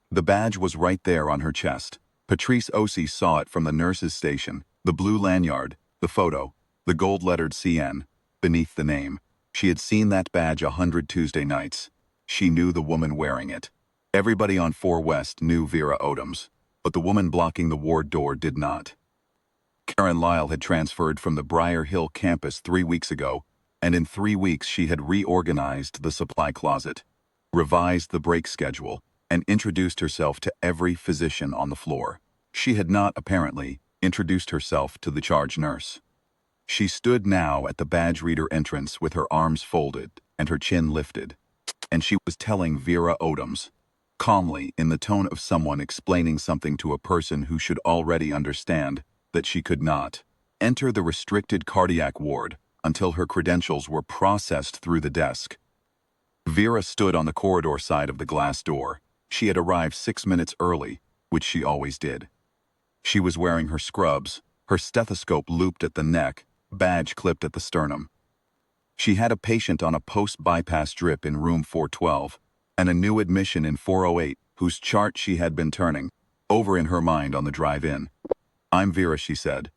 The badge was right there on her chest. Patrice Osi saw it from the nurse's station, the blue lanyard, the photo, the gold-lettered CN, beneath the name. She had seen that badge 100 Tuesday nights. She knew the woman wearing it. Everybody on 4 West knew Vera Odoms, but the woman blocking the ward door did not. Karen Lyle had transferred from the Briar Hill campus 3 weeks ago, and in 3 weeks she had reorganized the supply closet, revised the break schedule, and introduced herself to every physician on the floor. She had not, apparently, introduced herself to the charge nurse. She stood now at the badge reader entrance with her arms folded and her chin lifted, and she was telling Vera Odoms, calmly in the tone of someone explaining something to a person who should already understand, that she could not enter the restricted cardiac ward until her credentials were processed through the desk. Vera stood on the corridor side of the glass door. She had arrived 6 minutes early, which she always did. She was wearing her scrubs, her stethoscope looped at the neck, badge clipped at the sternum. She had a patient on a post-bypass drip in room 412, and a new admission in 408, whose chart she had been turning over in her mind on the drive in. "I'm Vera," she said.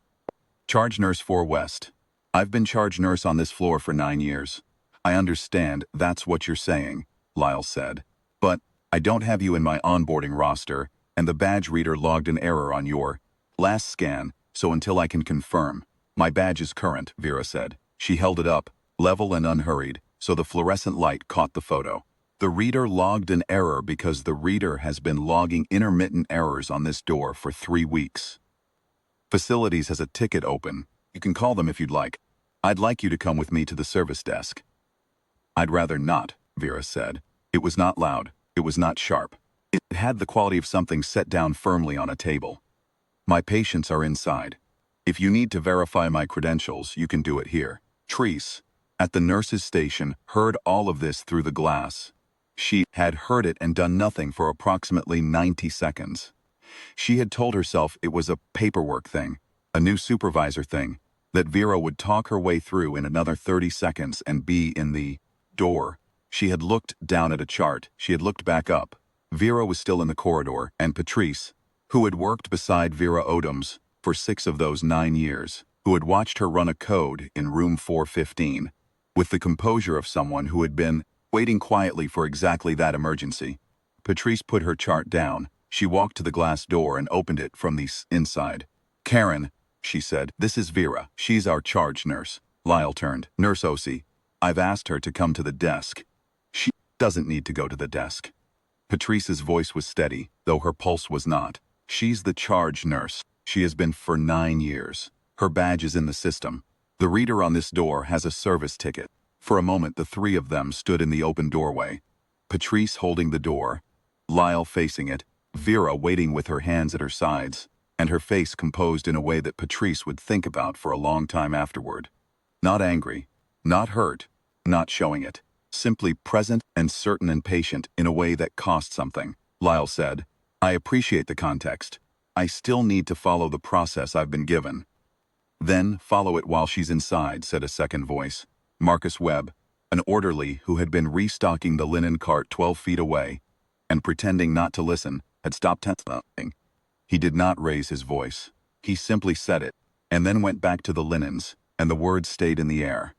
"Charge nurse 4 West. I've been charge nurse on this floor for 9 years. I understand that's what you're saying," Lyle said. "But I don't have you in my onboarding roster, and the badge reader logged an error on your last scan, so until I can confirm, my badge is current," Vera said. She held it up, level and unhurried, so the fluorescent light caught the photo. "The reader logged an error because the reader has been logging intermittent errors on this door for 3 weeks. Facilities has a ticket open. You can call them if you'd like. I'd like you to come with me to the service desk." "I'd rather not," Vera said. It was not loud. It was not sharp. It had the quality of something set down firmly on a table. "My patients are inside. If you need to verify my credentials, you can do it here." Patrice, at the nurse's station, heard all of this through the glass. She had heard it and done nothing for approximately 90 seconds. She had told herself it was a paperwork thing, a new supervisor thing, that Vera would talk her way through in another 30 seconds and be in the door. She had looked down at a chart. She had looked back up. Vera was still in the corridor, and Patrice, who had worked beside Vera Odoms for 6 of those 9 years, who had watched her run a code in room 415, with the composure of someone who had been waiting quietly for exactly that emergency. Patrice put her chart down. She walked to the glass door and opened it from the inside. "Karen," she said, "this is Vera. She's our charge nurse." Lyle turned. "Nurse Osi, I've asked her to come to the desk." "She doesn't need to go to the desk." Patrice's voice was steady, though her pulse was not. "She's the charge nurse. She has been for 9 years. Her badge is in the system. The reader on this door has a service ticket." For a moment the 3 of them stood in the open doorway. Patrice holding the door, Lyle facing it, Vera waiting with her hands at her sides, and her face composed in a way that Patrice would think about for a long time afterward. Not angry, not hurt, not showing it. Simply present and certain and patient in a way that cost something. Lyle said, "I appreciate the context. I still need to follow the process I've been given." "Then follow it while she's inside," said a second voice. Marcus Webb, an orderly who had been restocking the linen cart 12 feet away, and pretending not to listen, had stopped testing. He did not raise his voice. He simply said it, and then went back to the linens, and the words stayed in the air.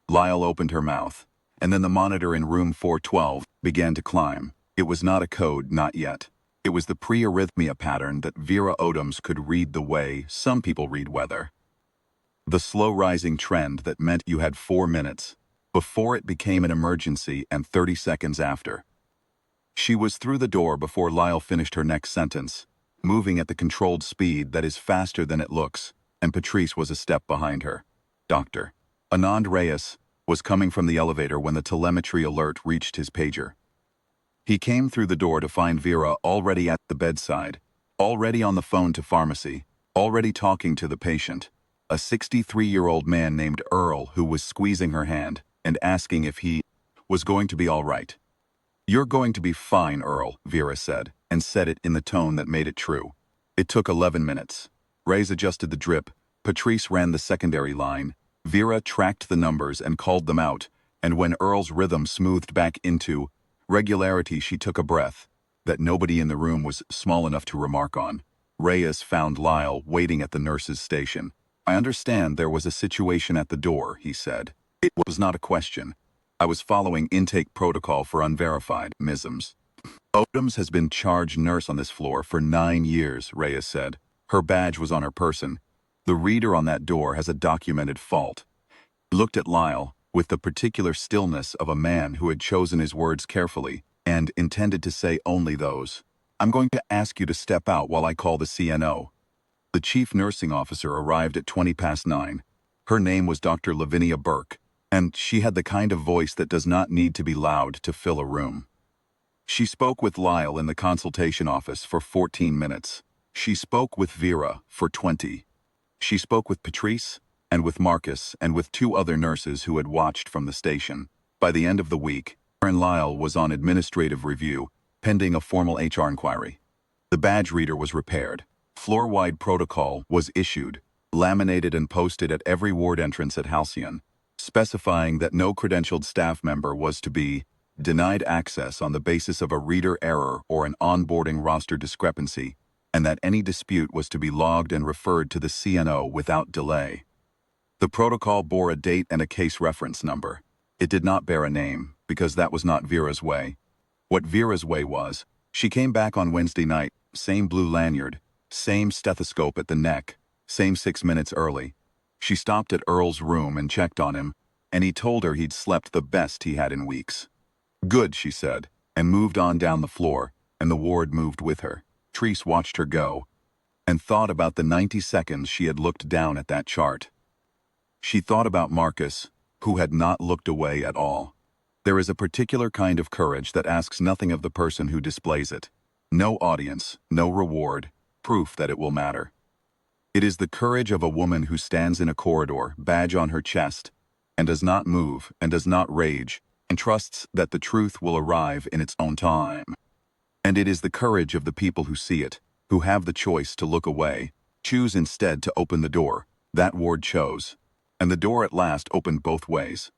Lyle opened her mouth, and then the monitor in room 412 began to climb. It was not a code, not yet. It was the pre-arrhythmia pattern that Vera Odoms could read the way some people read weather. The slow-rising trend that meant you had 4 minutes, before it became an emergency and 30 seconds after. She was through the door before Lyle finished her next sentence, moving at the controlled speed that is faster than it looks, and Patrice was a step behind her. Dr. Anand Reyes was coming from the elevator when the telemetry alert reached his pager. He came through the door to find Vera already at the bedside, already on the phone to pharmacy, already talking to the patient, a 63-year-old man named Earl who was squeezing her hand and asking if he was going to be all right. "You're going to be fine, Earl," Vera said, and said it in the tone that made it true. It took 11 minutes. Reyes adjusted the drip. Patrice ran the secondary line. Vera tracked the numbers and called them out, and when Earl's rhythm smoothed back into regularity, she took a breath. that nobody in the room was small enough to remark on. Reyes found Lyle waiting at the nurse's station. "I understand there was a situation at the door," he said. "It was not a question. I was following intake protocol for unverified misms." "Odoms has been charge nurse on this floor for 9 years," Reyes said. "Her badge was on her person. The reader on that door has a documented fault." He looked at Lyle with the particular stillness of a man who had chosen his words carefully and intended to say only those. "I'm going to ask you to step out while I call the CNO." The chief nursing officer arrived at 9:20. Her name was Dr. Lavinia Burke, and she had the kind of voice that does not need to be loud to fill a room. She spoke with Lyle in the consultation office for 14 minutes. She spoke with Vera for 20. She spoke with Patrice, and with Marcus, and with 2 other nurses who had watched from the station. By the end of the week, Aaron Lyle was on administrative review, pending a formal HR inquiry. The badge reader was repaired. Floor-wide protocol was issued, laminated and posted at every ward entrance at Halcyon, specifying that no credentialed staff member was to be denied access on the basis of a reader error or an onboarding roster discrepancy, and that any dispute was to be logged and referred to the CNO without delay. The protocol bore a date and a case reference number. It did not bear a name, because that was not Vera's way. What Vera's way was, she came back on Wednesday night, same blue lanyard, same stethoscope at the neck, same 6 minutes early. She stopped at Earl's room and checked on him, and he told her he'd slept the best he had in weeks. "Good," she said, and moved on down the floor, and the ward moved with her. Patrice watched her go, and thought about the 90 seconds she had looked down at that chart. She thought about Marcus, who had not looked away at all. There is a particular kind of courage that asks nothing of the person who displays it. No audience, no reward, proof that it will matter. It is the courage of a woman who stands in a corridor, badge on her chest, and does not move and does not rage, and trusts that the truth will arrive in its own time. And it is the courage of the people who see it, who have the choice to look away, choose instead to open the door. That ward chose. And the door at last opened both ways.